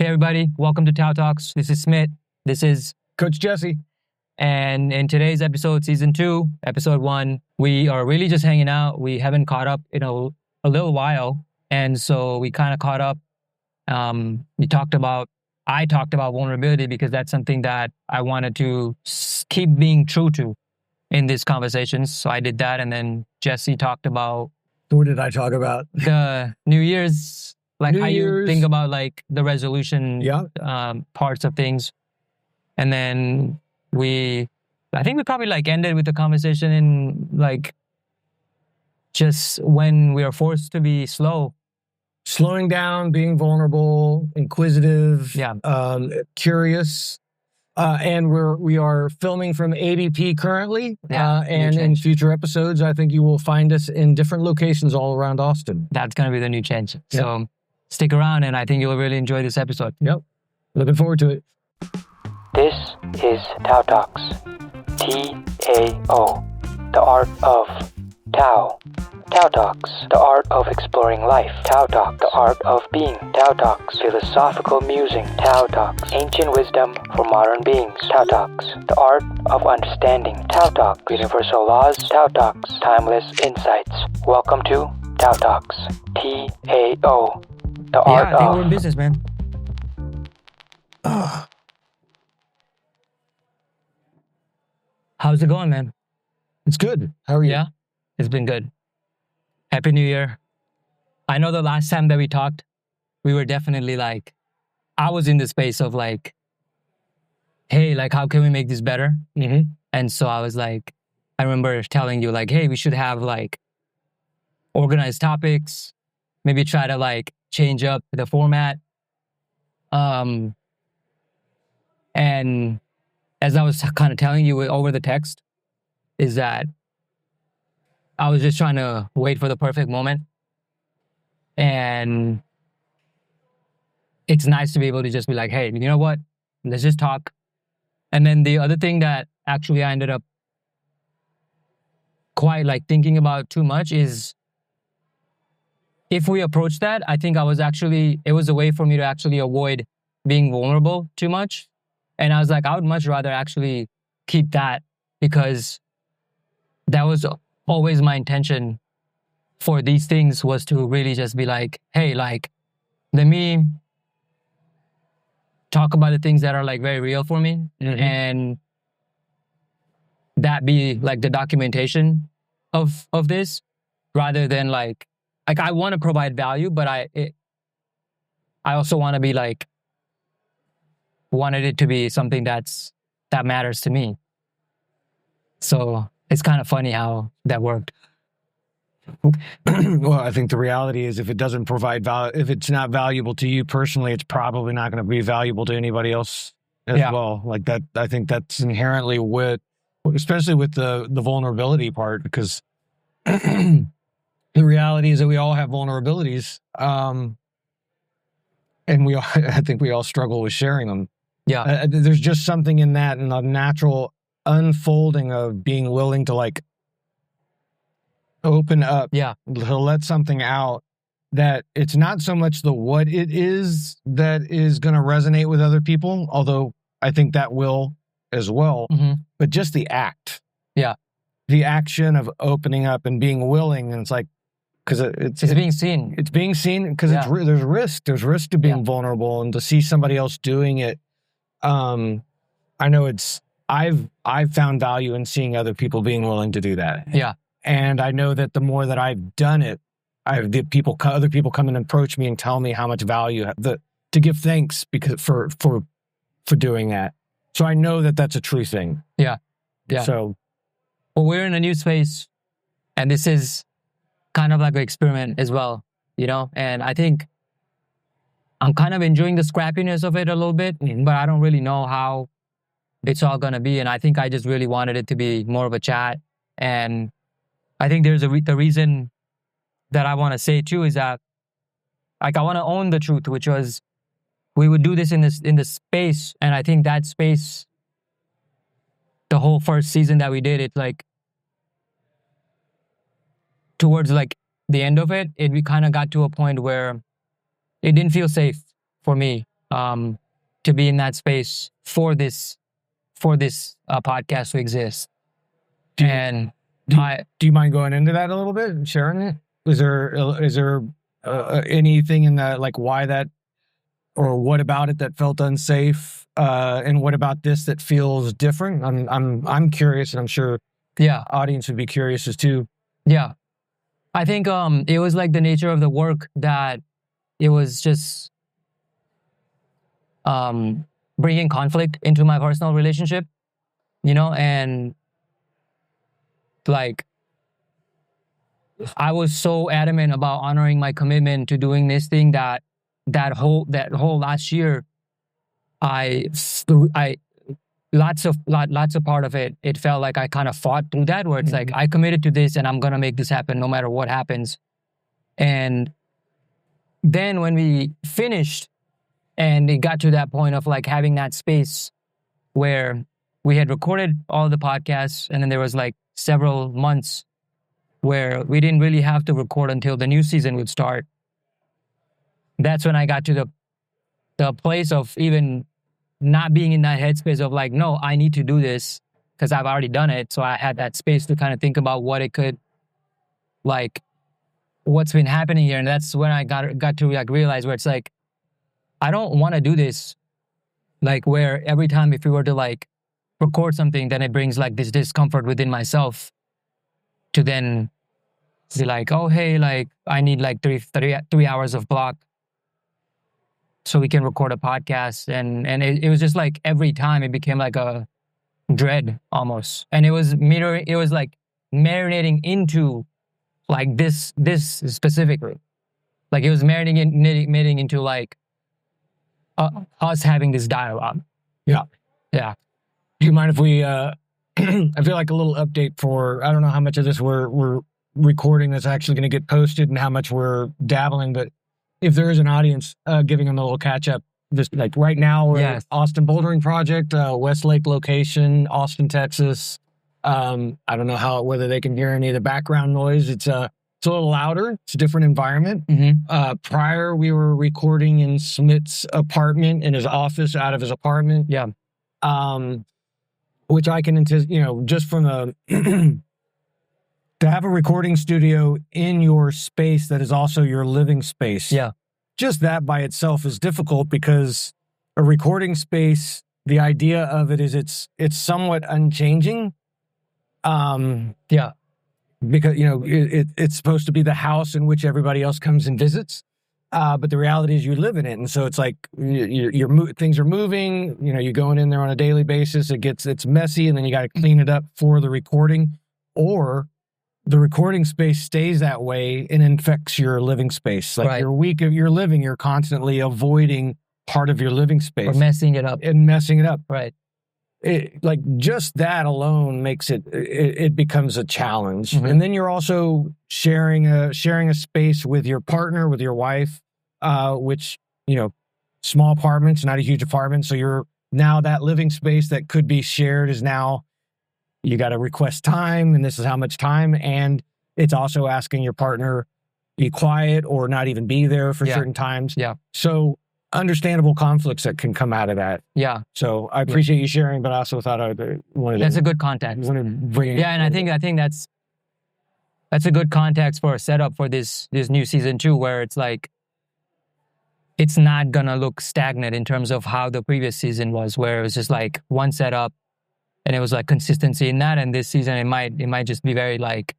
Hey everybody, welcome to TAOTalks. This is Smit. This is Coach Jesse. And in today's episode, season 2, episode 1, we are really just hanging out. We haven't caught up in a little while. And so we kind of caught up. I talked about vulnerability because that's something that I wanted to keep being true to in these conversations. So I did that. And then Jesse talked about... What did I talk about? The New Year's, you think about like the resolution parts of things. And then I think we probably like ended with the conversation in like just when we are forced to be slowing down, being vulnerable, inquisitive, curious. And we are filming from ADP currently. And in future episodes, I think you will find us in different locations all around Austin. That's going to be the new change. Yep. So stick around and I think you'll really enjoy this episode. Yep. Looking forward to it. This is TAOTalks. T-A-O. The art of Tao. TAOTalks. The art of exploring life. TAOTalks. The art of being. TAOTalks. Philosophical musing. TAOTalks. Ancient wisdom for modern beings. TAOTalks. The art of understanding. TAOTalks. Universal laws. TAOTalks. Timeless insights. Welcome to TAOTalks. T-A-O. The art of... I think we're in business, man. How's it going, man? It's good. How are you? Yeah, it's been good. Happy New Year. I know the last time that we talked, we were definitely like, I was in the space of like, hey, like, how can we make this better? Mm-hmm. And so I was like, I remember telling you like, hey, we should have like organized topics, maybe try to like change up the format. And as I was kind of telling you over the text, is that I was just trying to wait for the perfect moment. And it's nice to be able to just be like, hey, you know what? Let's just talk. And then the other thing that actually I ended up quite like thinking about too much is if we approach that, I think it was a way for me to actually avoid being vulnerable too much. And I was like, I would much rather actually keep that because that was always my intention for these things, was to really just be like, hey, like, let me talk about the things that are like very real for me. Mm-hmm. And that be like the documentation of this, rather than like I want to provide value, but I also want to be like, wanted it to be something that matters to me. So it's kind of funny how that worked. Well, I think the reality is if it doesn't provide value, if it's not valuable to you personally, it's probably not going to be valuable to anybody else as well. Like that, I think that's inherently especially with the vulnerability part, because the reality is that we all have vulnerabilities. And I think we all struggle with sharing them. Yeah. There's just something in that, and the natural unfolding of being willing to like open up, to let something out, that it's not so much the what it is that is going to resonate with other people, although I think that will as well, but just the act. Yeah. The action of opening up and being willing, and it's like, because it's being seen. It's being seen because there's risk. There's risk to being vulnerable, and to see somebody else doing it. I know I've found value in seeing other people being willing to do that. Yeah. And I know that the more that I've done it, other people come and approach me and tell me how much value to give thanks because for doing that. So I know that that's a true thing. Yeah. Yeah. So, well, we're in a new space, and this is kind of like an experiment as well, you know? And I think I'm kind of enjoying the scrappiness of it a little bit, but I don't really know how it's all going to be. And I think I just really wanted it to be more of a chat. And I think there's the reason that I want to say too is that like I want to own the truth, which was we would do this in this space. And I think that space, the whole first season that we did, it's like towards like the end of it, we kind of got to a point where it didn't feel safe for me to be in that space for this podcast to exist. Do you mind going into that a little bit and sharing it? Is there anything in that, like why that, or what about it that felt unsafe, and what about this that feels different? I'm curious, and I'm sure audience would be curious as too. Yeah, I think it was like the nature of the work that it was just bringing conflict into my personal relationship, and like I was so adamant about honoring my commitment to doing this thing that whole last year, lots of part of it, it felt like I kind of fought through that, where it's like I committed to this and I'm gonna make this happen no matter what happens. And then when we finished and it got to that point of like having that space where we had recorded all the podcasts, and then there was like several months where we didn't really have to record until the new season would start. That's when I got to the place of even not being in that headspace of like, no, I need to do this because I've already done it. So I had that space to kind of think about what it could, like, what's been happening here. And that's when I got to like realize where it's like, I don't want to do this. Like where every time if we were to like record something, then it brings like this discomfort within myself to then be like, oh, hey, like I need like three hours of block so we can record a podcast. And it was just like every time it became like a dread almost. And it was like marinating into like this specifically. Like it was marinating into like us having this dialogue. Yeah. Yeah. Do you mind if we, I feel like a little update for, I don't know how much of this we're recording that's actually going to get posted and how much we're dabbling, but if there is an audience, giving them a little catch up, just like right now we're at Austin Bouldering Project, Westlake location, Austin, Texas. I don't know whether they can hear any of the background noise. It's a little louder. It's a different environment. Mm-hmm. Prior, we were recording in Smit's apartment, in his office, out of his apartment. Yeah. Which I can, just from to have a recording studio in your space that is also your living space. Yeah. Just that by itself is difficult because a recording space, the idea of it is it's somewhat unchanging. Yeah. Because, it's supposed to be the house in which everybody else comes and visits. But the reality is you live in it. And so it's like things are moving, you're going in there on a daily basis. It's messy, and then you got to clean it up for the recording, or the recording space stays that way and infects your living space. Like your week of your living, you're constantly avoiding part of your living space. Or messing it up. Right. Like just that alone makes it becomes a challenge. Mm-hmm. And then you're also sharing a space with your partner, with your wife, which, small apartments, not a huge apartment. So you're now that living space that could be shared is now you got to request time, and this is how much time. And it's also asking your partner be quiet or not even be there for certain times. Yeah. So understandable conflicts that can come out of that. Yeah. So I appreciate you sharing, but I also thought I wanted that's a good context. And I think that's a good context for a setup for this new season too, where it's like it's not gonna look stagnant in terms of how the previous season was, where it was just like one setup and it was like consistency in that. And this season it might just be very like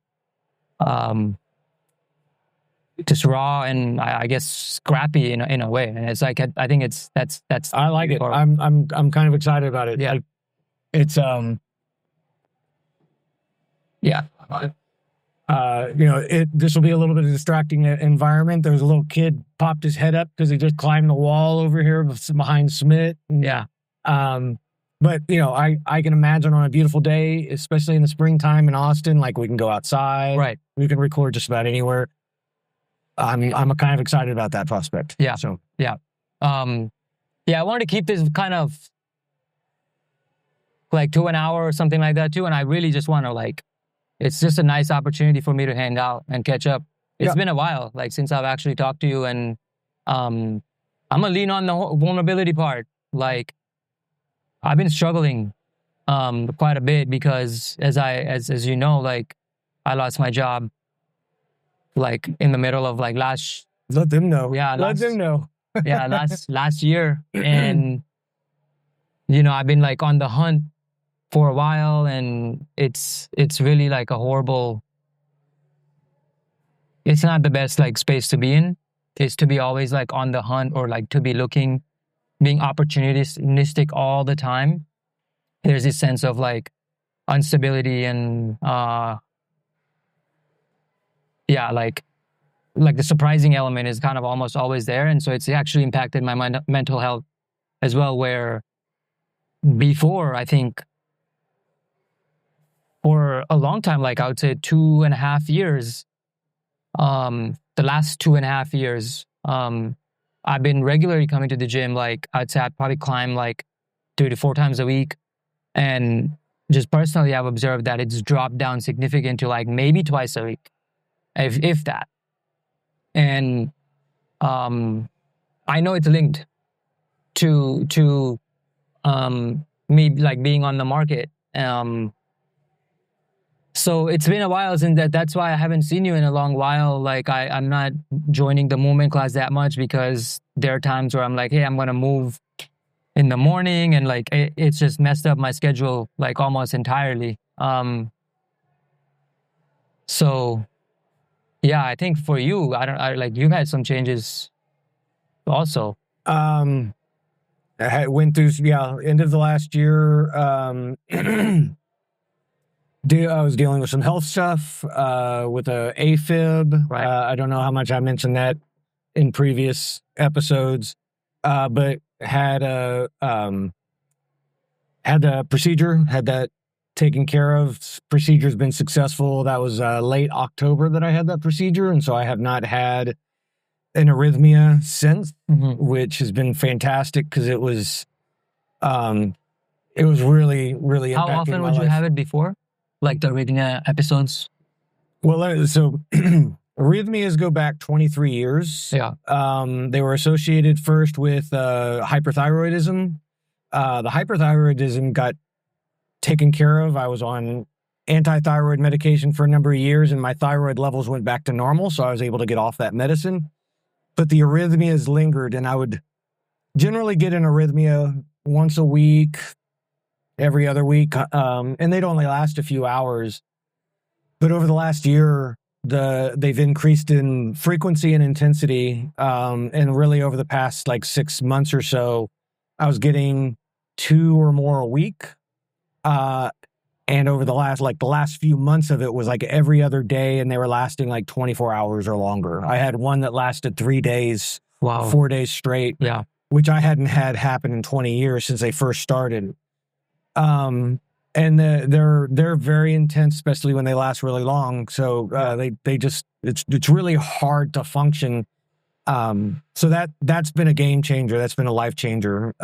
just raw and I guess scrappy in a way. And it's like I think that's I like it. I'm kind of excited about it. Yeah. It's yeah. This will be a little bit of a distracting environment. There's a little kid popped his head up because he just climbed the wall over here behind Smit. Yeah. But I can imagine on a beautiful day, especially in the springtime in Austin, like we can go outside. Right. We can record just about anywhere. I'm kind of excited about that prospect. Yeah. So yeah. I wanted to keep this kind of like to an hour or something like that too. And I really just want to like, it's just a nice opportunity for me to hang out and catch up. It's been a while, like since I've actually talked to you, and I'm gonna lean on the vulnerability part. Like, I've been struggling quite a bit because as you know, like, I lost my job like in the middle of like last Let them know. Yeah, Let them know. yeah, last year. And I've been like on the hunt for a while, and it's really like a horrible, it's not the best like space to be in, is to be always like on the hunt, or like to be looking, being opportunistic all the time. There's this sense of like instability and yeah, like the surprising element is kind of almost always there. And so it's actually impacted my mental health as well, where before, I think for a long time, like I would say 2.5 years, the last 2.5 years, I've been regularly coming to the gym. Like I'd say I'd probably climb like 3 to 4 times a week. And just personally, I've observed that it's dropped down significant to like maybe twice a week, if that. And I know it's linked to me like being on the market. So it's been a while since that's why I haven't seen you in a long while. Like I'm not joining the movement class that much, because there are times where I'm like, hey, I'm gonna move in the morning, and like it's just messed up my schedule like almost entirely. So yeah, I think for you, like you've had some changes also. I went through end of the last year. I was dealing with some health stuff with a AFib. Right. I don't know how much I mentioned that in previous episodes, but had a procedure, had that taken care of. Procedure's been successful. That was late October that I had that procedure, and so I have not had an arrhythmia since, which has been fantastic, because it was really, really impacting How often my would you life. have it before, like the arrhythmia episodes? Well, so arrhythmias go back 23 years. Yeah. They were associated first with hyperthyroidism. The hyperthyroidism got taken care of. I was on anti-thyroid medication for a number of years, and my thyroid levels went back to normal, so I was able to get off that medicine. But the arrhythmias lingered, and I would generally get an arrhythmia once a week, every other week, and they'd only last a few hours. But over the last year, they've increased in frequency and intensity, and really over the past like 6 months or so, I was getting 2 or more a week. And over the last few months of it was like every other day, and they were lasting like 24 hours or longer. I had one that lasted 3 days, Wow. 4 days straight, Yeah. which I hadn't had happen in 20 years since they first started. And they're very intense, especially when they last really long. So they just it's really hard to function. So that's been a game changer. That's been a life changer.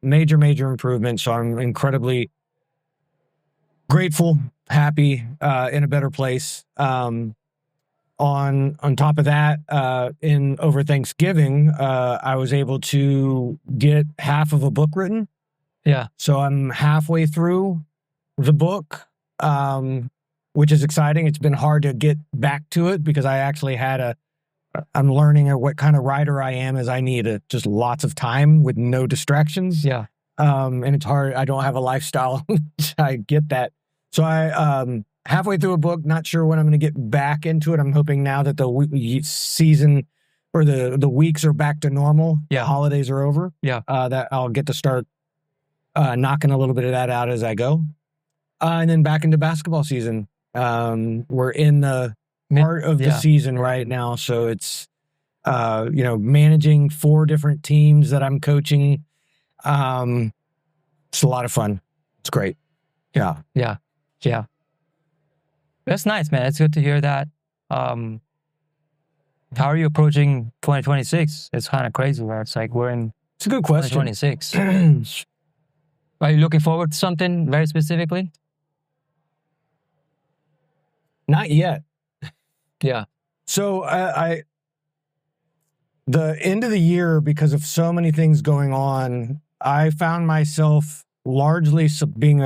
Major improvement. So I'm incredibly grateful, happy, in a better place. On top of that, over Thanksgiving, I was able to get half of a book written. Yeah. So I'm halfway through the book, which is exciting. It's been hard to get back to it, because I actually I'm learning what kind of writer I am, as I need just lots of time with no distractions. Yeah. And it's hard. I don't have a lifestyle. I get that. So I halfway through a book, not sure when I'm going to get back into it. I'm hoping now that the season or the weeks are back to normal. Yeah. The holidays are over. Yeah. That I'll get to start knocking a little bit of that out as I go. And then back into basketball season. We're in the part of the season right now. So it's, managing 4 different teams that I'm coaching. It's a lot of fun. It's great. Yeah. Yeah. Yeah. That's nice, man. It's good to hear that. How are you approaching 2026? It's kind of crazy, where it's like we're in It's a good question. 2026. Are you looking forward to something very specifically? Not yet. Yeah. So the end of the year, because of so many things going on, I found myself largely supporting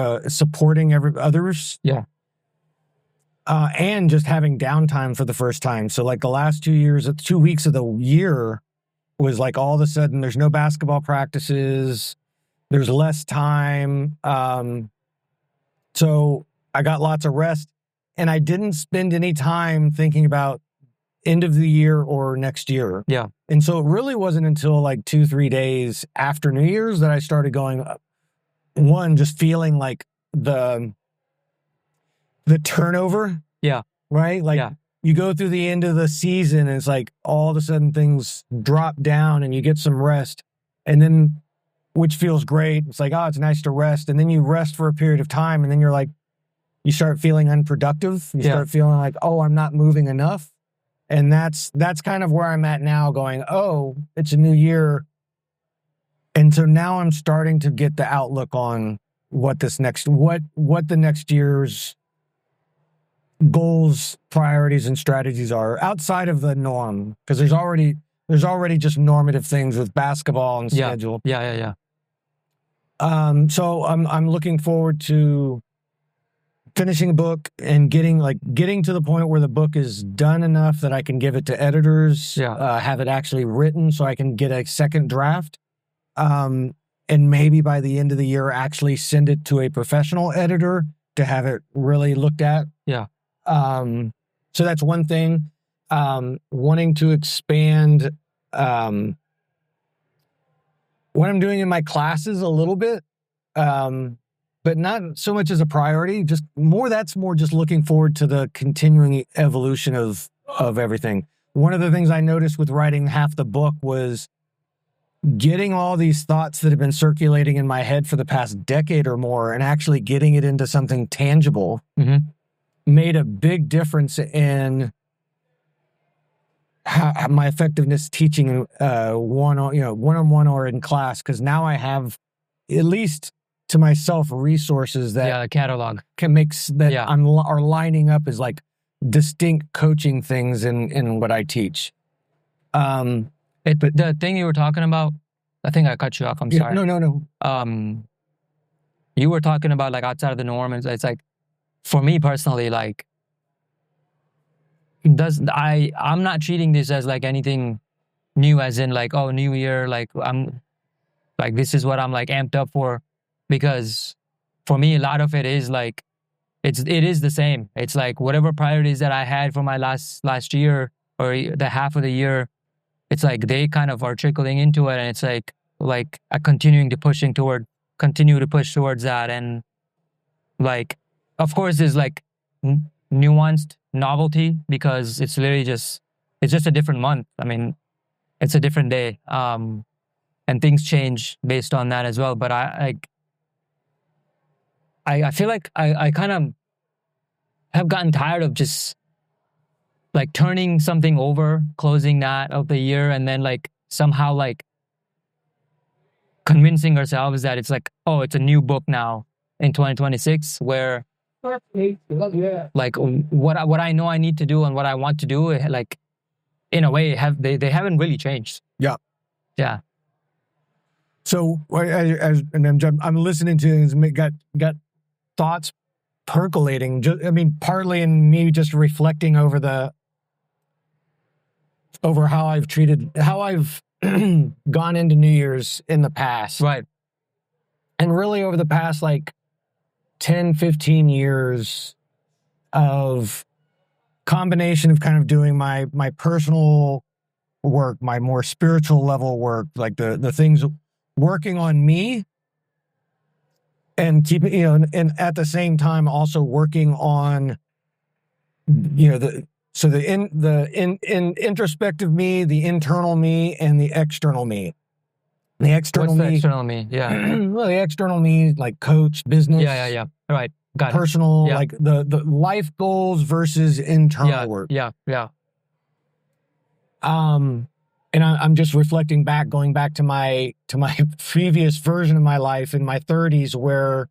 others. Yeah. And just having downtime for the first time. So like the last 2 weeks of the year was like all of a sudden there's no basketball practices, there's less time. So I got lots of rest, and I didn't spend any time thinking about end of the year or next year. Yeah. And so it really wasn't until like 2-3 days after New Year's that I started going, just feeling like the turnover. Yeah. Right? Like you go through the end of the season and it's like all of a sudden things drop down and you get some rest, and then, which feels great. It's like, oh, it's nice to rest. And then you rest for a period of time, and then you're like, you start feeling unproductive. You start feeling like, oh, I'm not moving enough. And that's kind of where I'm at now, going, oh, it's a new year. And so now I'm starting to get the outlook on what the next year's goals, priorities, and strategies are outside of the norm, because there's already just normative things with basketball and schedule. Yeah. So I'm looking forward to finishing a book and getting to the point where the book is done enough that I can give it to editors, have it actually written so I can get a second draft. And maybe by the end of the year, actually send it to a professional editor to have it really looked at. Yeah. So that's one thing. Wanting to expand what I'm doing in my classes a little bit, but not so much as a priority. That's more just looking forward to the continuing evolution of everything. One of the things I noticed with writing half the book was getting all these thoughts that have been circulating in my head for the past decade or more and actually getting it into something tangible. Mm-hmm. Made a big difference in my effectiveness teaching one-on-one or in class, because now I have, at least to myself, resources that a catalog can are lining up as like distinct coaching things in what I teach. But the thing you were talking about, I think I cut you off. I'm sorry. No. You were talking about like outside of the norm, and it's like, for me personally, like, I'm not treating this as like anything new, as in like, oh, new year, like I'm like, this is what I'm like amped up for, because for me a lot of it is like it is the same. It's like whatever priorities that I had for my last year or the half of the year, it's like they kind of are trickling into it, and it's like I continue to push towards that. And like, of course, there's like nuanced novelty, because it's literally just a different month. I mean, it's a different day, and things change based on that as well. But I feel like I kind of have gotten tired of just like turning something over, closing that of the year, and then like somehow like convincing ourselves that it's like, oh, it's a new book now in 2026, where like what I know I need to do and what I want to do, like in a way they haven't really changed. Yeah. So I'm listening to it, and got thoughts percolating. Partly in me just reflecting over how I've gone into New Year's in the past, right? And really over the past like 10, 15 years of combination of kind of doing my personal work, my more spiritual level work, like the things working on me, and keeping, and at the same time also working on, the introspective me, the internal me, and the external me. The external What's me. The external me? Yeah. Well, the external me, like coach, business. Yeah. Right. Got personal, it. Yeah. like the life goals versus internal work. Yeah. And I'm just reflecting back, going back to my previous version of my life in my 30s, where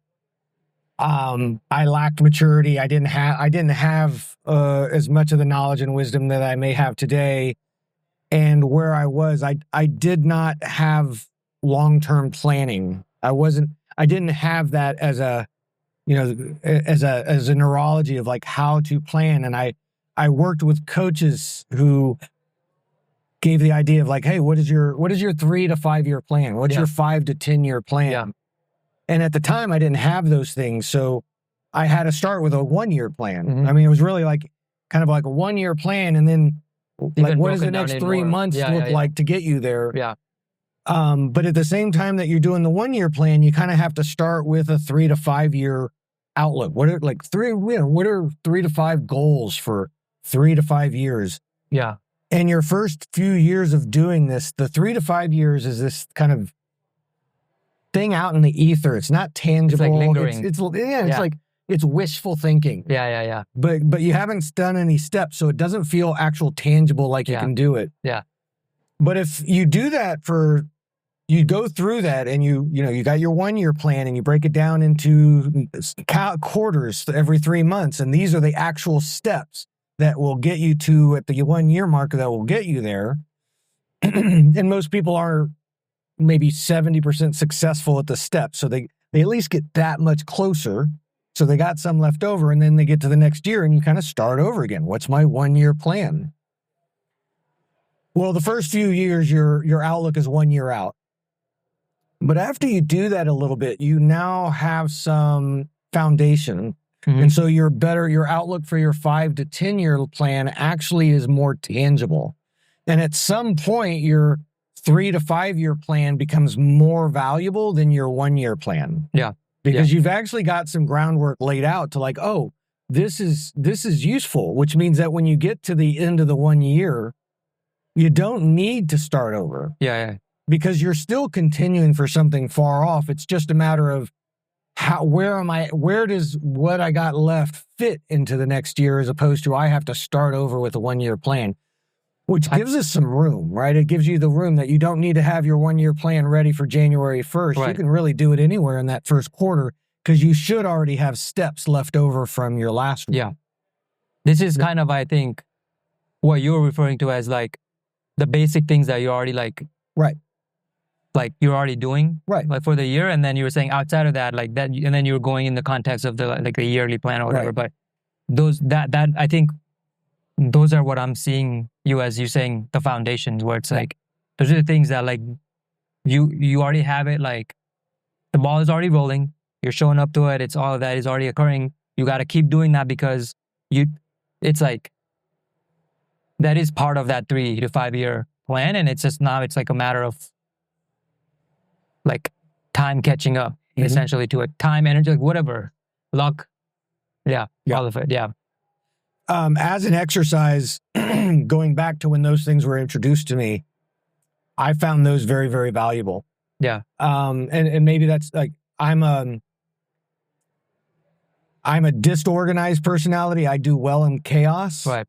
I lacked maturity. I didn't have as much of the knowledge and wisdom that I may have today. and where I was, I did not have long-term planning. I didn't have that as a, as a neurology of like how to plan. And I worked with coaches who gave the idea of like, hey, what is your 3 to 5 year plan? What's your 5 to 10 year plan? Yeah. And at the time I didn't have those things. So I had to start with a 1 year plan. Mhm. I mean, it was really like kind of like a 1 year plan. And then like, what does the next 3 months look like to get you there? Yeah. But at the same time that you're doing the 1 year plan, you kind of have to start with a 3 to 5 year outlook. What are like what are 3 to 5 goals for 3 to 5 years? Yeah. And your first few years of doing this, the 3 to 5 years is this kind of thing out in the ether. It's not tangible. It's like lingering. It's like, it's wishful thinking. Yeah. But you haven't done any steps, so it doesn't feel actual tangible like you can do it. Yeah. But if you do that you go through that and you got your 1 year plan and you break it down into quarters every 3 months. And these are the actual steps that will get you to at the 1 year mark that will get you there. And most people are maybe 70% successful at the steps. So they at least get that much closer. So they got some left over, and then they get to the next year and you kind of start over again. What's my 1 year plan? Well, the first few years, your outlook is 1 year out. But after you do that a little bit, you now have some foundation. Mm-hmm. And so your outlook for your 5 to 10 year plan actually is more tangible. And at some point, your 3 to 5 year plan becomes more valuable than your 1 year plan. Yeah. Because you've actually got some groundwork laid out to like, oh, this is useful, which means that when you get to the end of the 1 year, you don't need to start over. Yeah. Because you're still continuing for something far off. It's just a matter of where does what I got left fit into the next year, as opposed to I have to start over with a 1 year plan, which gives us some room, right? It gives you the room that you don't need to have your 1 year plan ready for January 1st. Right. You can really do it anywhere in that first quarter because you should already have steps left over from your last one. Yeah. This is kind of, I think, what you're referring to as like the basic things that you already like. Right. Like you're already doing, right? Like for the year, and then you were saying outside of that, like that, and then you were going in the context of the like the yearly plan or whatever. Right. But those that I think those are what I'm seeing you as you saying the foundations, where it's like those are the things that like you already have it, like the ball is already rolling, you're showing up to it, it's all of that is already occurring. You got to keep doing that because it's like that is part of that 3 to 5 year plan, and it's just now it's like a matter of like time catching up essentially to it. Time, energy, like whatever. Luck. Yeah. All of it. Yeah. As an exercise, going back to when those things were introduced to me, I found those very, very valuable. Yeah. And maybe that's like, I'm a disorganized personality. I do well in chaos. Right.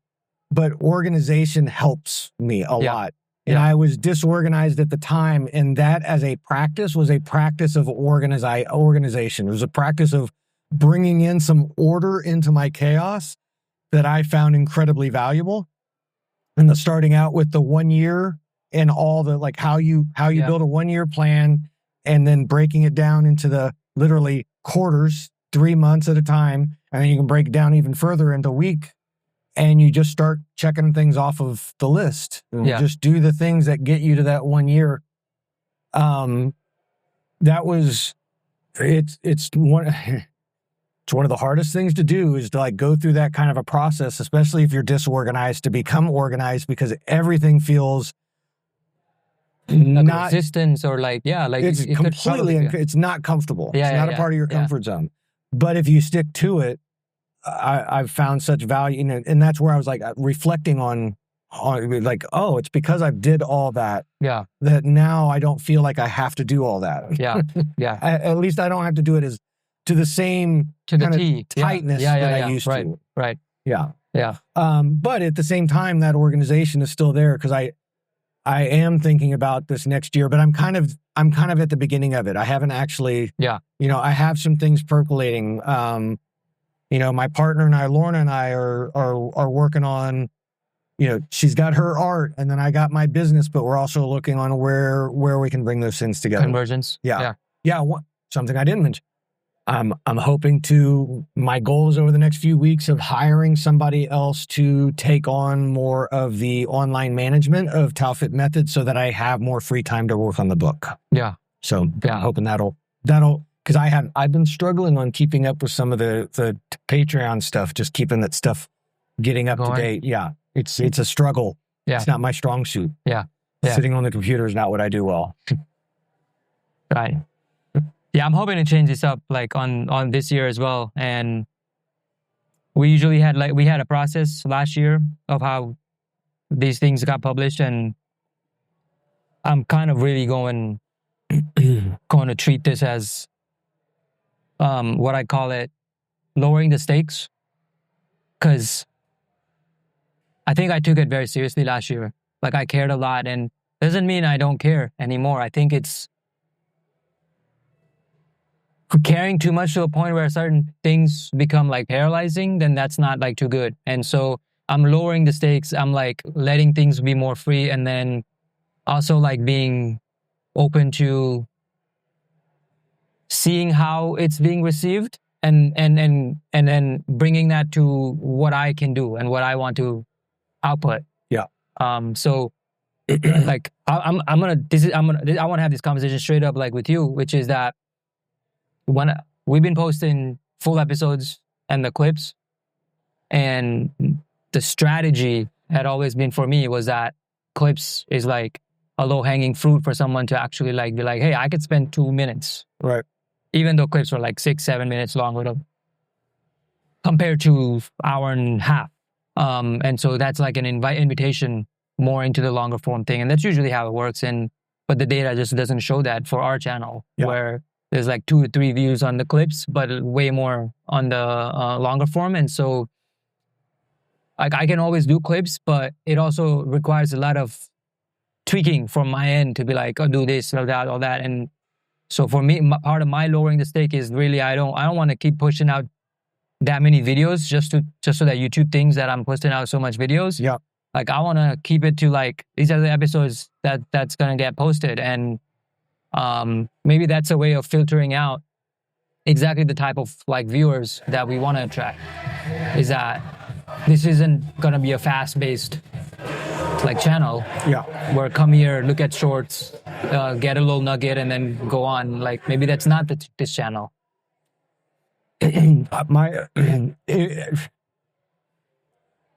But organization helps me a lot. And I was disorganized at the time, and that as a practice was a practice of organization. It was a practice of bringing in some order into my chaos that I found incredibly valuable. And the starting out with the 1 year and all the like how you build a 1 year plan, and then breaking it down into the literally quarters, 3 months at a time, and then you can break it down even further into week. And you just start checking things off of the list. Just do the things that get you to that 1 year. It's one of the hardest things to do is to like go through that kind of a process, especially if you're disorganized, to become organized, because everything feels not resistance or like it's completely it's not comfortable. It's not a part of your comfort zone. But if you stick to it, I've found such value in it, and that's where I was like reflecting on like, oh, it's because I did all that. Yeah. That now I don't feel like I have to do all that. Yeah. Yeah. At least I don't have to do it as to the same kind of tightness that I used to. Right. Yeah. Yeah. But at the same time, that organization is still there because I am thinking about this next year, but I'm kind of at the beginning of it. I haven't actually. Yeah. I have some things percolating. My partner and I, Lorna and I, are working on she's got her art and then I got my business, but we're also looking on where we can bring those things together. Convergence. Yeah. Something I didn't mention. I'm hoping my goals over the next few weeks of hiring somebody else to take on more of the online management of TAOFit Method so that I have more free time to work on the book. Yeah. So I'm hoping that'll, because I've been struggling on keeping up with some of the Patreon stuff, just keeping that stuff getting up to date. Yeah. It's a struggle. Yeah. It's not my strong suit. Yeah. Sitting on the computer is not what I do well. Right. Yeah, I'm hoping to change this up like on this year as well. And we usually had a process last year of how these things got published, and I'm kind of really going to treat this as what I call it, lowering the stakes, because I think I took it very seriously last year. Like I cared a lot, and doesn't mean I don't care anymore. I think it's caring too much to a point where certain things become like paralyzing, then that's not like too good. And so I'm lowering the stakes. I'm like letting things be more free, and then also like being open to seeing how it's being received, and then bringing that to what I can do and what I want to output. Yeah. So like I want to have this conversation straight up like with you, which is that when we've been posting full episodes and the clips, and the strategy had always been for me was that clips is like a low-hanging fruit for someone to actually like be like, hey, I could spend 2 minutes. Right. Even though clips were like 6-7 minutes long with them, compared to hour and a half. And so that's like an invitation more into the longer form thing. And that's usually how it works. But the data just doesn't show that for our channel, where there's like 2 or 3 views on the clips, but way more on the longer form. And so like I can always do clips, but it also requires a lot of tweaking from my end to be like, oh, do this or that, all that. And so for me, part of my lowering the stake is really I don't want to keep pushing out that many videos just so that YouTube thinks that I'm posting out so much videos. Yeah. Like I want to keep it to like these are the episodes that's gonna get posted, and maybe that's a way of filtering out exactly the type of like viewers that we want to attract. Is that this isn't gonna be a fast-paced like channel. Yeah. Where come here, look at shorts, get a little nugget, and then go on. Like maybe that's not this channel.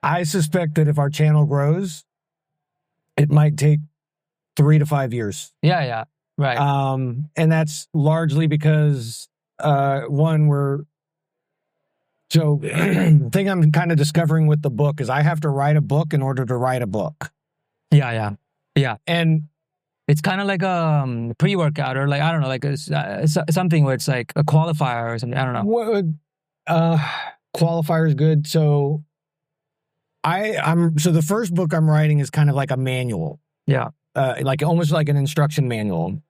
I suspect that if our channel grows, it might take 3 to 5 years. Yeah. Right. And that's largely because the thing I'm kind of discovering with the book is I have to write a book in order to write a book. Yeah. And it's kind of like a pre-workout, or like, I don't know, like something where it's like a qualifier or something. I don't know. Qualifier is good. So the first book I'm writing is kind of like a manual. Yeah. Like almost like an instruction manual.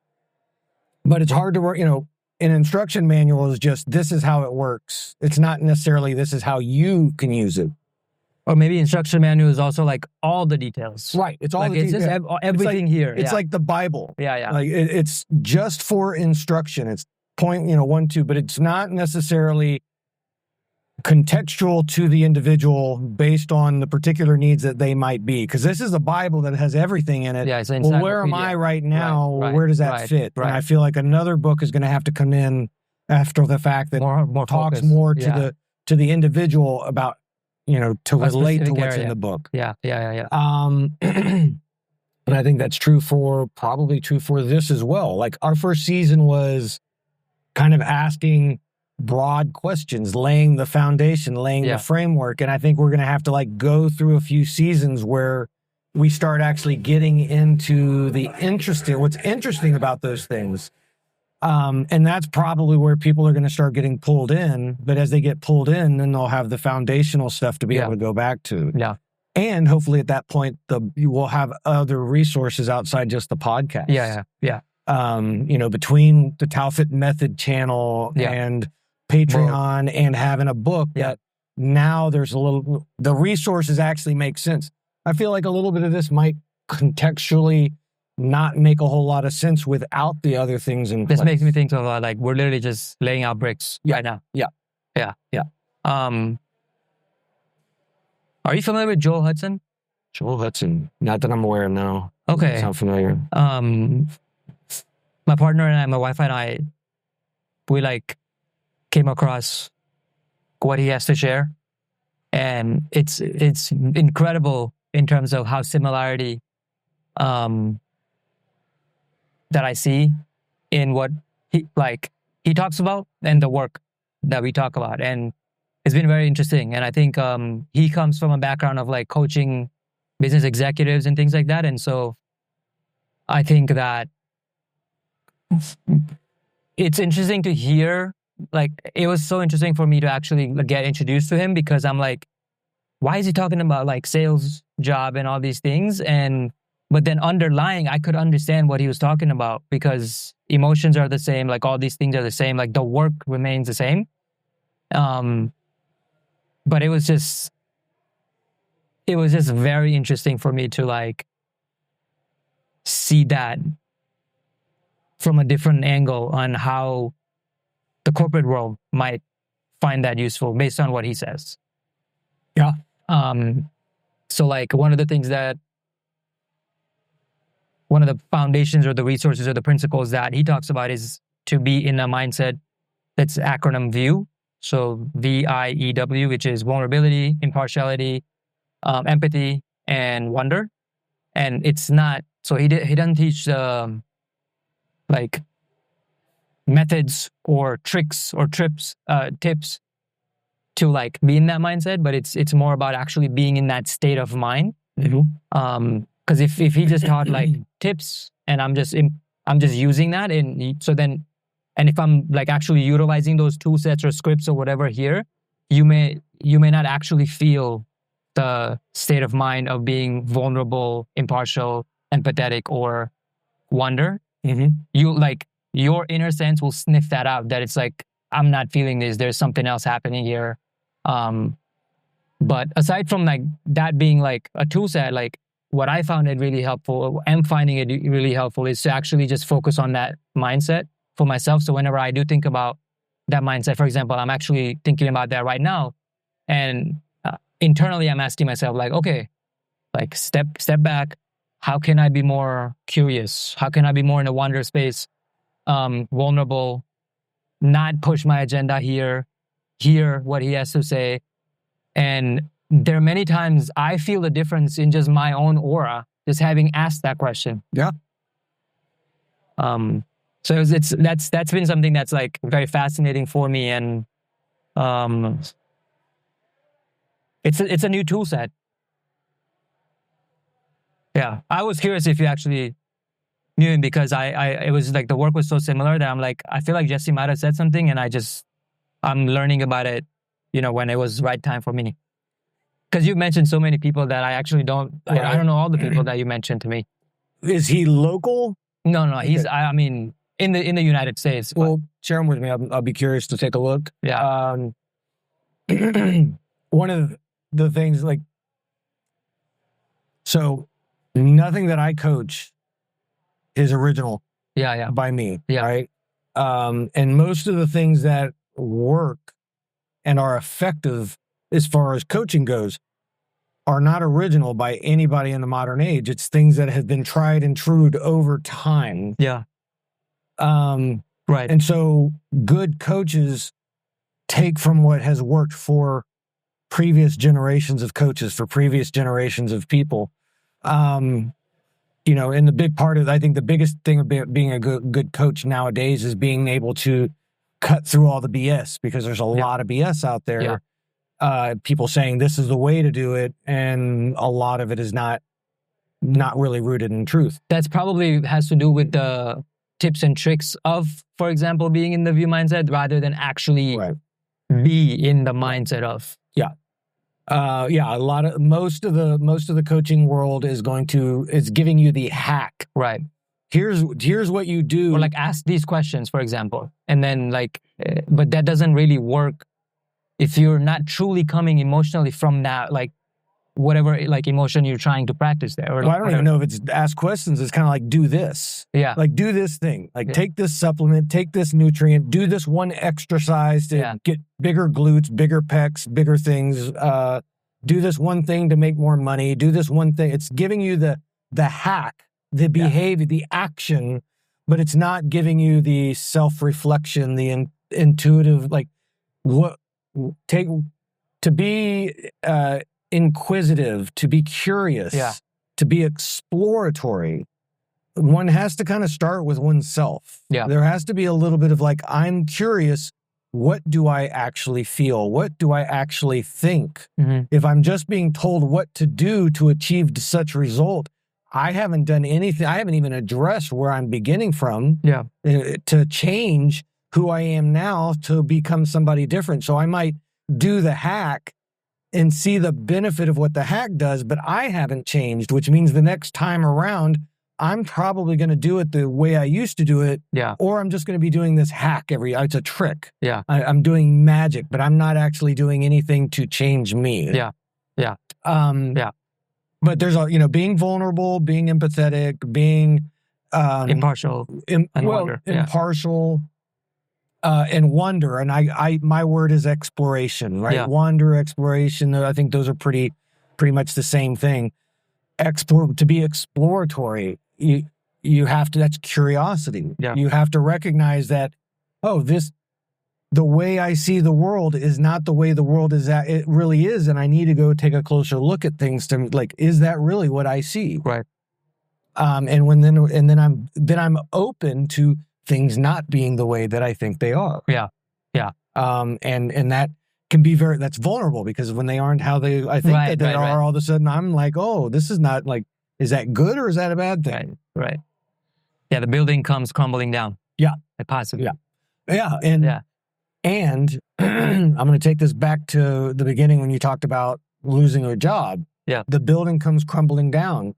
But it's hard to work, an instruction manual is just, this is how it works. It's not necessarily this is how you can use it. Or maybe instruction manual is also like all the details. Right. It's all like the details. It's just everything here. It's like the Bible. Yeah. Like it's just for instruction. It's point, 1, 2, but it's not necessarily contextual to the individual based on the particular needs that they might be. Because this is a Bible that has everything in it. Yeah, it's well, where am I right now? Right, where does that fit? Right. And I feel like another book is going to have to come in after the fact that more talks focus. more to the individual about, to relate to what's in the book. Yeah. And I think that's probably true for this as well. Like our first season was kind of asking broad questions, laying the foundation, laying the framework. And I think we're going to have to like go through a few seasons where we start actually getting into what's interesting about those things. And that's probably where people are going to start getting pulled in. But as they get pulled in, then they'll have the foundational stuff to be able to go back to. Yeah. And hopefully at that point, you will have other resources outside just the podcast. Yeah. Between the TAOFit Method channel and Patreon and having a book that now the resources actually make sense. I feel like a little bit of this might contextually not make a whole lot of sense without the other things in place. This makes me think of like we're literally just laying out bricks right now. Yeah. Are you familiar with Joel Hudson? Joel Hudson. Not that I'm aware of now. Okay. Sound familiar. My partner and I, my wife and I, we like came across what he has to share, and it's incredible in terms of how similarity that I see in what he talks about and the work that we talk about, and it's been very interesting. And I think he comes from a background of like coaching business executives and things like that, and so I think that it's interesting to hear. Like, it was so interesting for me to actually get introduced to him, because I'm like, why is he talking about like sales job and all these things? But then underlying, I could understand what he was talking about, because emotions are the same, like all these things are the same, like the work remains the same. But it was just very interesting for me to like see that from a different angle on how the corporate world might find that useful based on what he says. Yeah. So like one of the foundations or the resources or the principles that he talks about is to be in a mindset that's acronym VIEW. So VIEW, which is vulnerability, impartiality, empathy, and wonder. And it's not, so he doesn't teach like methods or tricks or tips to like be in that mindset, but it's more about actually being in that state of mind. Because if he just taught like tips and I'm just using that, and if I'm like actually utilizing those tool sets or scripts or whatever here, you may not actually feel the state of mind of being vulnerable, impartial, empathetic, or wonder. You like, your inner sense will sniff that out, that it's like, I'm not feeling this, there's something else happening here. But aside from like that being like a tool set, like what I found it really helpful, am finding it really helpful, is to actually just focus on that mindset for myself. So whenever I do think about that mindset, for example, I'm actually thinking about that right now, and internally I'm asking myself like, okay, like step back, how can I be more curious? How can I be more in a wonder space, vulnerable, not push my agenda here, hear what he has to say. And there are many times I feel the difference in just my own aura, just having asked that question. Yeah. So that's been something that's like very fascinating for me, and it's a new tool set. Yeah, I was curious if you actually knew him, because it was like the work was so similar that I'm like, I feel like Jesse might have said something, and I'm learning about it, when it was the right time for me. Because you mentioned so many people that I actually don't, I don't know all the people that you mentioned to me. Is he local? No, he's, I mean, in the United States. Well, share him with me. I'll be curious to take a look. Yeah. One of the things, like, so nothing that I coach is original. Yeah. By me. Yeah. Right. And most of the things that work and are effective as far as coaching goes are not original by anybody in the modern age. It's things that have been tried and true over time. Yeah. Right. And so good coaches take from what has worked for previous generations of coaches, for previous generations of people. And the big part of, I think the biggest thing about being a good coach nowadays is being able to cut through all the BS, because there's a lot of BS out there. Yeah. People saying this is the way to do it, and a lot of it is not really rooted in truth. That's probably has to do with the tips and tricks of, for example, being in the view mindset, rather than actually be in the mindset of. Most of the coaching world is giving you the hack. Right. Here's what you do. Or like, ask these questions, for example, and then like, but that doesn't really work if you're not truly coming emotionally from that, like whatever like emotion you're trying to practice there. Or Well, I don't even know if it's ask questions. It's kind of like do this. Yeah. Like do this thing. Like take this supplement, take this nutrient, do this one exercise to get bigger glutes, bigger pecs, bigger things. Do this one thing to make more money. Do this one thing. It's giving you the hack, the behavior, the action, but it's not giving you the self-reflection, the intuitive, like to be inquisitive, to be curious, to be exploratory. One has to kind of start with oneself. Yeah. There has to be a little bit of like, I'm curious, what do I actually feel? What do I actually think? Mm-hmm. If I'm just being told what to do to achieve such result, I haven't done anything. I haven't even addressed where I'm beginning from to change who I am now to become somebody different. So I might do the hack and see the benefit of what the hack does, but I haven't changed, which means the next time around, I'm probably going to do it the way I used to do it. Yeah. Or I'm just going to be doing this hack it's a trick. Yeah. I'm doing magic, but I'm not actually doing anything to change me. Yeah. Yeah. But there's being vulnerable, being empathetic, being impartial, impartial, and wonder. And my word is exploration, right? Yeah. Wonder, exploration. I think those are pretty much the same thing. To be exploratory, you have to, that's curiosity. Yeah. You have to recognize that, the way I see the world is not the way the world it really is. And I need to go take a closer look at things to like, is that really what I see? Right. And then I'm open to things not being the way that I think they are. Yeah. Yeah. And that can be that's vulnerable, because when they aren't how I think that they are, all of a sudden I'm like, oh, this is not like, is that good or is that a bad thing? Right. Yeah. The building comes crumbling down. Yeah. Like possibly. Yeah. And I'm going to take this back to the beginning when you talked about losing your job. Yeah. The building comes crumbling down.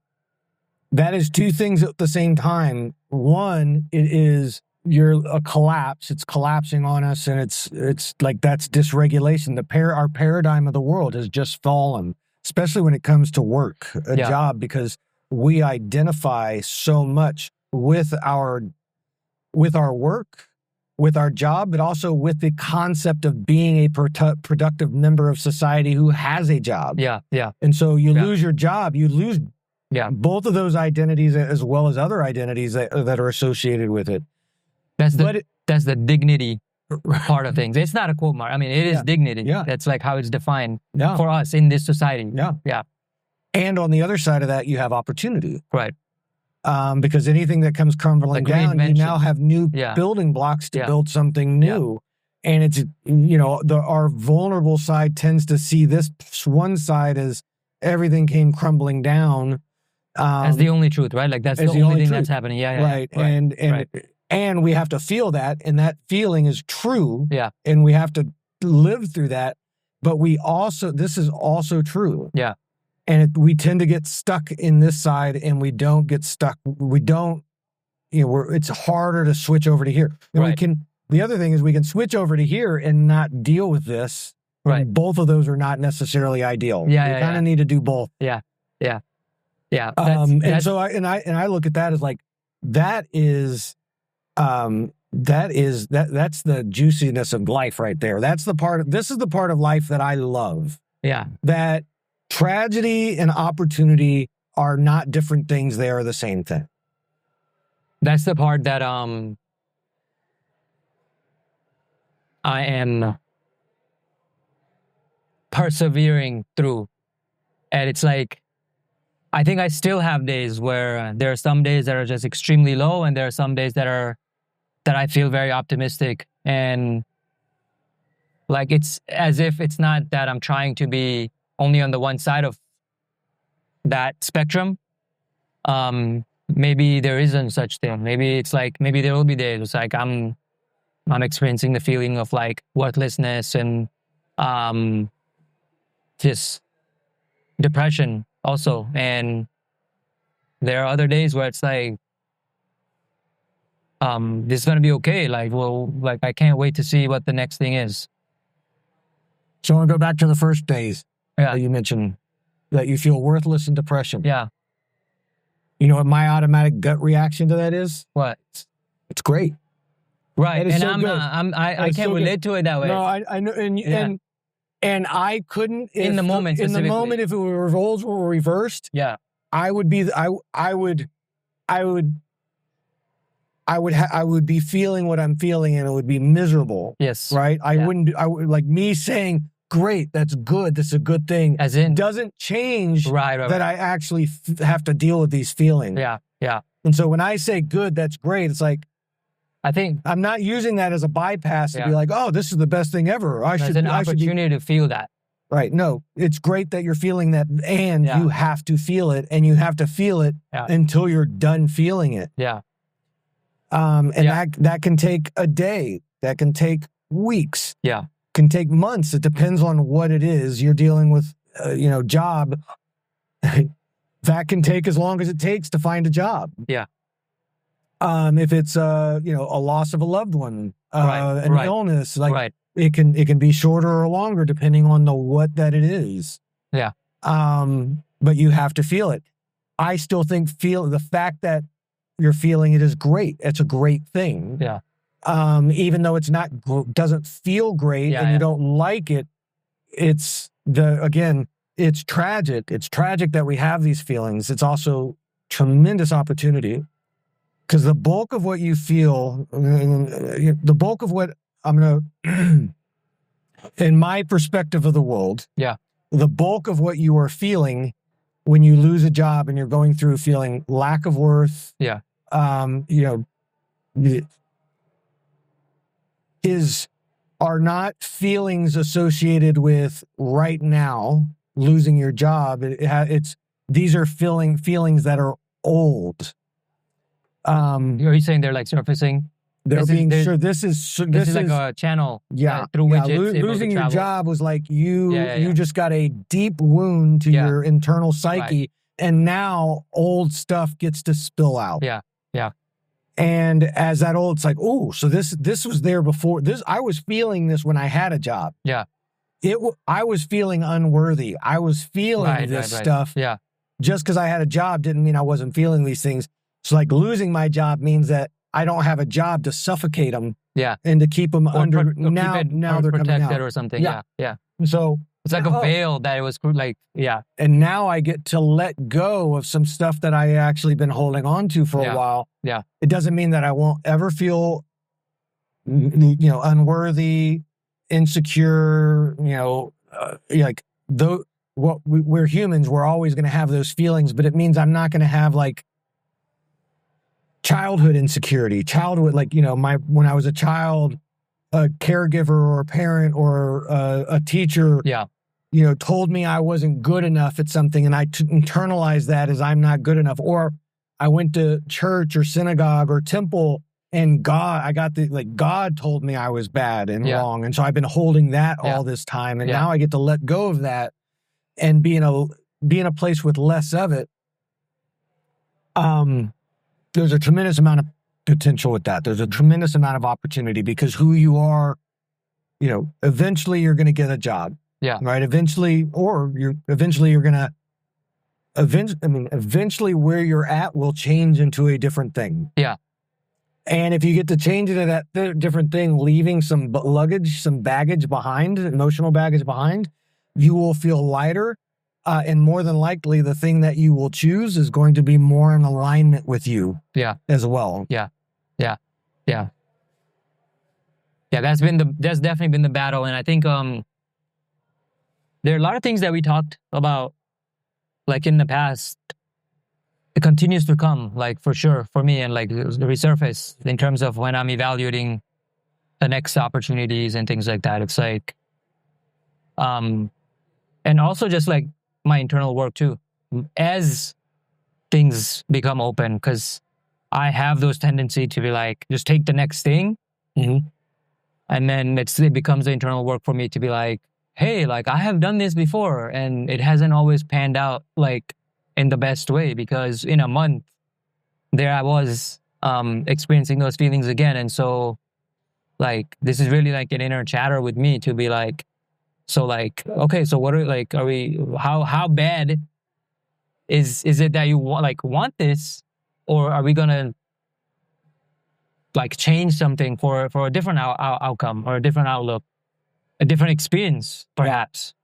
That is two things at the same time. One, it is a collapse. It's collapsing on us, and it's like that's dysregulation. Our paradigm of the world has just fallen, especially when it comes to work, a job, because we identify so much with our work, with our job, but also with the concept of being a productive member of society who has a job. Yeah. Yeah. And so you lose your job, you lose both of those identities, as well as other identities that are associated with it. That's the dignity part of things. It's not a quote mark. I mean, it is dignity. Yeah. That's like how it's defined for us in this society. Yeah. Yeah. And on the other side of that, you have opportunity. Right. Because anything that comes crumbling down, you now have new building blocks to build something new. Yeah. And it's, our vulnerable side tends to see this one side as everything came crumbling down. That's the only truth, right? Like that's the only thing that's happening. Yeah. Right. And we have to feel that, and that feeling is true. Yeah. And we have to live through that. But this is also true. Yeah. And we tend to get stuck in this side, and we don't get stuck. We don't, it's harder to switch over to here. And the other thing is we can switch over to here and not deal with this. Right. Both of those are not necessarily ideal. Yeah. You kind of need to do both. Yeah. Yeah. Yeah. And so I look at that as like, that's the juiciness of life right there. This is the part of life that I love. Yeah. That tragedy and opportunity are not different things. They are the same thing. That's the part that I am persevering through. And it's like, I think I still have days where there are some days that are just extremely low, and there are some days that I feel very optimistic. And like, it's as if it's not that I'm trying to be only on the one side of that spectrum. Maybe there isn't such thing. Maybe it's like, maybe there will be days it's like I'm experiencing the feeling of like worthlessness and just depression also. And there are other days where it's like, this is going to be okay. Like, well, like I can't wait to see what the next thing is. So I want to go back to the first days. Yeah. You mentioned that you feel worthless and depression. Yeah. You know what my automatic gut reaction to that is? What? It's great. Right. That is And so I'm good. not, I That's can't so good. relate to it that way. No, I know, and I couldn't In the moment if it were roles were reversed. Yeah. I would be feeling what I'm feeling, and it would be miserable. Yes. Right. I would like me saying, great, that's good, that's a good thing, As in, doesn't change right. that I actually have to deal with these feelings. Yeah. Yeah. And so when I say good, that's great, it's like, I think I'm not using that as a bypass to Yeah. be like, oh, this is the best thing ever. there's an opportunity to feel that. Right. No, it's great that you're feeling that, and Yeah. you have to feel it, and you have to feel it Yeah. until you're done feeling it. Yeah. That can take a day, that can take weeks, Yeah. can take months. It depends on what it is you're dealing with. Job that can take as long as it takes to find a job. Yeah. If it's a loss of a loved one, an illness, like it can be shorter or longer depending on what that it is. Yeah. But you have to feel it. I still think the fact that you're feeling it is great. It's a great thing. Yeah. Even though it's doesn't feel great and you don't like it, it's tragic. It's tragic that we have these feelings. It's also tremendous opportunity, because the bulk of what you feel, the bulk of what I'm going to, in my perspective of the world, the bulk of what you are feeling when you lose a job and you're going through feeling lack of worth, are not feelings associated with right now losing your job. These are feelings that are old. Are you saying they're like surfacing? This is like a channel. Through which losing your job was like you just got a deep wound to your internal psyche, and now old stuff gets to spill out. Yeah. And as that old, it's like, oh, so this was there before. I was feeling this when I had a job. Yeah. I was feeling unworthy. I was feeling this stuff. Yeah. Just because I had a job didn't mean I wasn't feeling these things. So like losing my job means that I don't have a job to suffocate them. Yeah. And to keep them under. Now they're protected coming out or something. Yeah. Yeah. So it's like a veil that it was like, And now I get to let go of some stuff that I actually been holding on to for a while. Yeah. It doesn't mean that I won't ever feel, unworthy, insecure, we're humans, we're always going to have those feelings, but it means I'm not going to have like childhood insecurity, when I was a child, a caregiver or a parent or a teacher, told me I wasn't good enough at something, and I internalized that as I'm not good enough. Or I went to church or synagogue or temple, and God told me I was bad and wrong, and so I've been holding that all this time, and now I get to let go of that and be in a place with less of it. There's a tremendous amount of potential with that. There's a tremendous amount of opportunity, because who you are, eventually you're going to get a job. Yeah. Right. Eventually where you're at will change into a different thing. Yeah. And if you get to change it to that different thing, leaving some luggage, some baggage behind, emotional baggage behind, you will feel lighter. And more than likely, the thing that you will choose is going to be more in alignment with you. Yeah. As well. Yeah. That's definitely been the battle. And I think, there are a lot of things that we talked about, like in the past. It continues to come, like for sure, for me, and like resurface in terms of when I'm evaluating the next opportunities and things like that. It's like, and also just like my internal work too, as things become open, because I have those tendency to be like, just take the next thing, and then it becomes the internal work for me to be like, hey, like I have done this before and it hasn't always panned out like in the best way, because in a month there I was experiencing those feelings again. And so like, this is really like an inner chatter with me to be like, So like, okay, so what are we, how bad is it that you want this, or are we gonna like change something for a different outcome or a different outlook, a different experience, perhaps.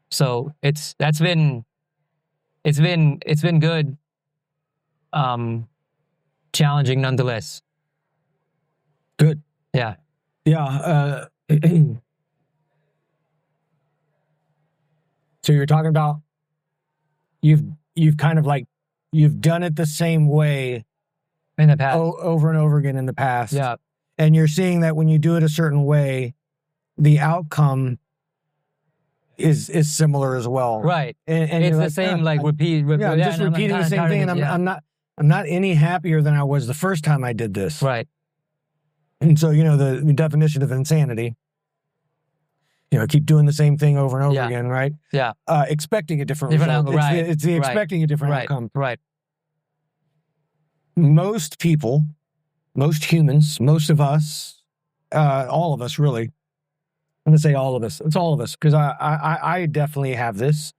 So it's been good, challenging nonetheless. Good. Yeah. Yeah. So you're talking about you've kind of like you've done it the same way In the past. over and over again in the past. Yeah. And you're seeing that when you do it a certain way, the outcome is similar as well. Right. And It's you're the same, like repeat. yeah, I'm just and repeating the kinda same tired of thing, it, and yeah. I'm not any happier than I was the first time I did this. Right. And so, the definition of insanity, keep doing the same thing over and over Yeah. again, right? Yeah. Expecting a different Different result. outcome, right. It's the Right. expecting a different Right. outcome. Right. Most people, most humans, most of us, all of us really, I'm going to say all of us. It's all of us, because I definitely have this.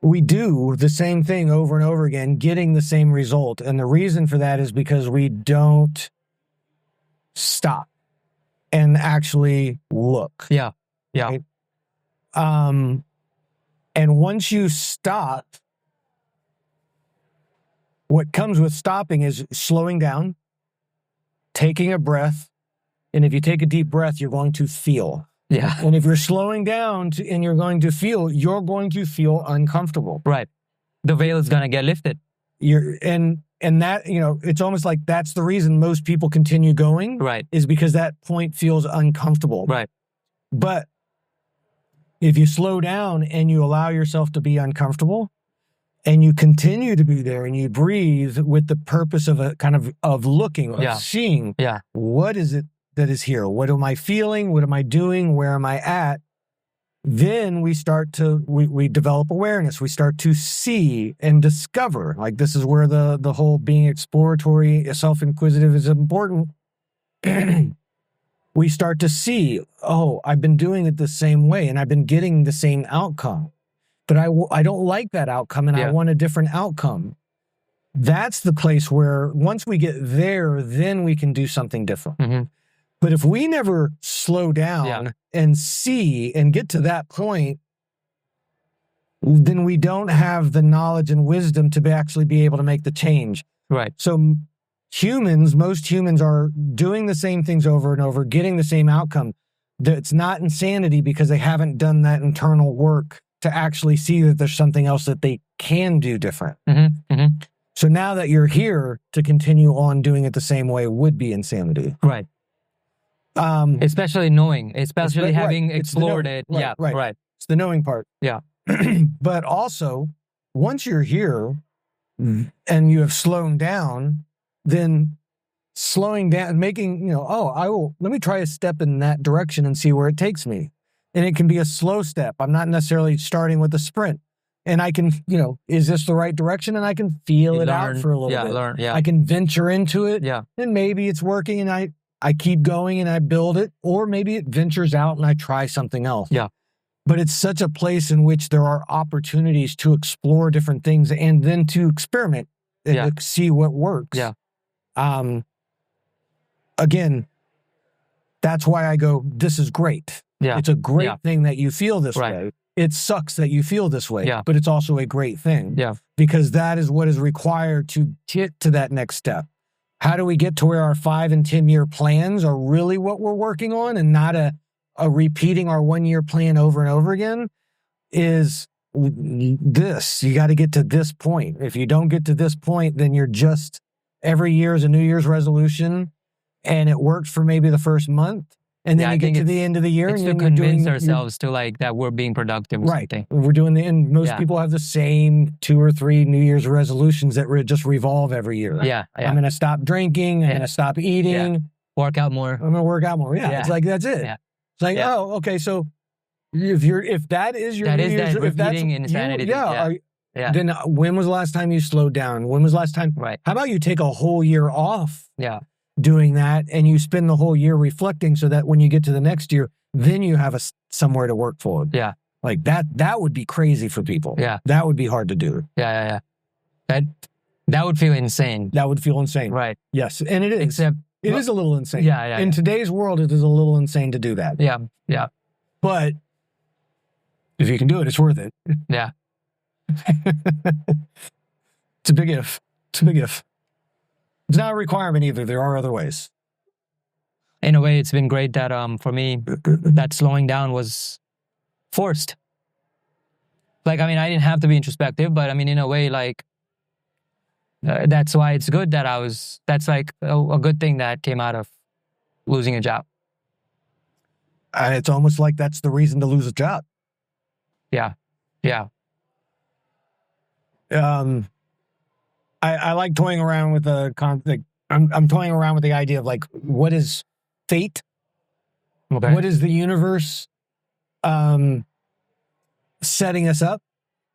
We do the same thing over and over again, getting the same result. And the reason for that is because we don't stop and actually look. Yeah. Yeah. Right? And once you stop, what comes with stopping is slowing down, taking a breath. And if you take a deep breath, you're going to feel. Yeah. And if you're slowing down and you're going to feel uncomfortable. Right. The veil is gonna get lifted. And that, it's almost like that's the reason most people continue going. Right. Is because that point feels uncomfortable. Right. But if you slow down and you allow yourself to be uncomfortable, and you continue to be there and you breathe with the purpose of a kind of looking, of seeing, what is it that is here? What am I feeling? What am I doing? Where am I at? Then we start to, we develop awareness. We start to see and discover. Like, this is where the whole being exploratory, self-inquisitive is important. We start to see, I've been doing it the same way and I've been getting the same outcome. But I don't like that outcome, and I want a different outcome. That's the place where once we get there, then we can do something different. Mm-hmm. But if we never slow down and see and get to that point, then we don't have the knowledge and wisdom to actually be able to make the change. Right. So most humans are doing the same things over and over, getting the same outcome. It's not insanity because they haven't done that internal work to actually see that there's something else that they can do different. Mm-hmm. Mm-hmm. So now that you're here, to continue on doing it the same way would be insanity. Right. Especially having explored it. Right. It's the knowing part. Yeah. But also, once you're here and you have slowed down, then slowing down, making, let me try a step in that direction and see where it takes me. And it can be a slow step. I'm not necessarily starting with a sprint. And I can, is this the right direction? And I can feel it out for a little bit. I can venture into it. Yeah. And maybe it's working and I keep going and I build it. Or maybe it ventures out and I try something else. Yeah. But it's such a place in which there are opportunities to explore different things and then to experiment and to see what works. Yeah. Again, that's why I go, this is great. Yeah. It's a great thing that you feel this way. It sucks that you feel this way, but it's also a great thing. Yeah. Because that is what is required to get to that next step. How do we get to where our 5 and 10 year plans are really what we're working on and not a repeating our 1 year plan over and over again? Is this. You got to get to this point. If you don't get to this point, then you're just, every year is a New Year's resolution and it works for maybe the first month. And then you get to the end of the year and to convince ourselves to that we're being productive or something. We're doing and most people have the same 2 or 3 New Year's resolutions that just revolve every year. Yeah. I'm going to stop drinking. I'm going to stop eating. Yeah. Work out more. I'm going to work out more. Yeah. It's like, that's it. Yeah. It's like, okay. So if that is your New Year's, if that's insanity. Then when was the last time you slowed down? When was the last time? Right. How about you take a whole year off? Yeah. doing that, and you spend the whole year reflecting so that when you get to the next year, then you have somewhere to work for. Yeah. Like that would be crazy for people. Yeah. That would be hard to do. Yeah. That would feel insane. That would feel insane. Right. Yes. And it is. Except it is a little insane. Yeah. In today's world, it is a little insane to do that. Yeah. But if you can do it, it's worth it. Yeah. It's a big if. It's a big if. It's not a requirement either. There are other ways. In a way, it's been great that for me, that slowing down was forced. Like, I mean, I didn't have to be introspective, but I mean, in a way, like, that's why it's good that that's like a good thing that came out of losing a job. And it's almost like that's the reason to lose a job. Yeah. I like toying around with the concept. I'm toying around with the idea of like, what is fate? Okay. What is the universe setting us up?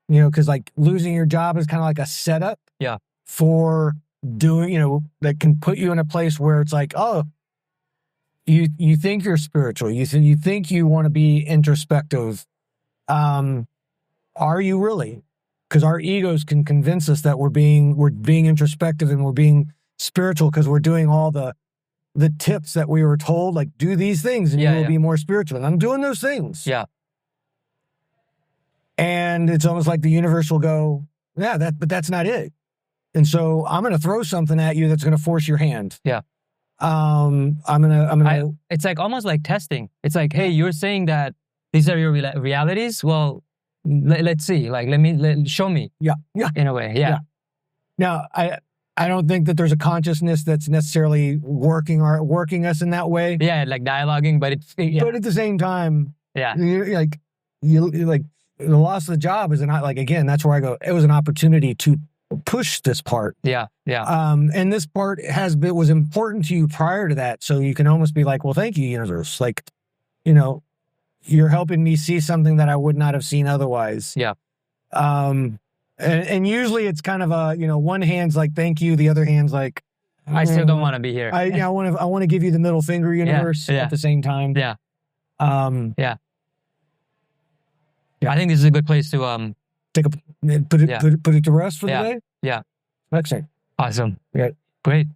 You know, because like losing your job is kind of like a setup. Yeah. For doing, you know, that can put you in a place where it's like, oh, you think you're spiritual. You think you want to be introspective. Are you really? Because our egos can convince us that we're being introspective and we're being spiritual because we're doing all the tips that we were told, like do these things and you will be more spiritual. And I'm doing those things. Yeah. And it's almost like the universe will go, yeah, but that's not it. And so I'm going to throw something at you that's going to force your hand. Yeah. I'm gonna. It's like almost like testing. It's like, hey, you're saying that these are your realities. Well, let's see. Like, show me. Yeah. In a way, yeah. Now, I don't think that there's a consciousness that's necessarily working us in that way. Yeah, like dialoguing, but But at the same time, yeah, you like the loss of the job is not like, again, that's where I go. It was an opportunity to push this part. Yeah. And this part was important to you prior to that. So you can almost be like, well, thank you, universe. Like, you know, you're helping me see something that I would not have seen otherwise. Yeah. And usually it's kind of a, you know, one hand's like, thank you. The other hand's like, I still don't want to be here. I want to give you the middle finger, universe, at the same time. Yeah. I think this is a good place to put it to rest for the day. Yeah. Excellent. Awesome. Yeah. Great.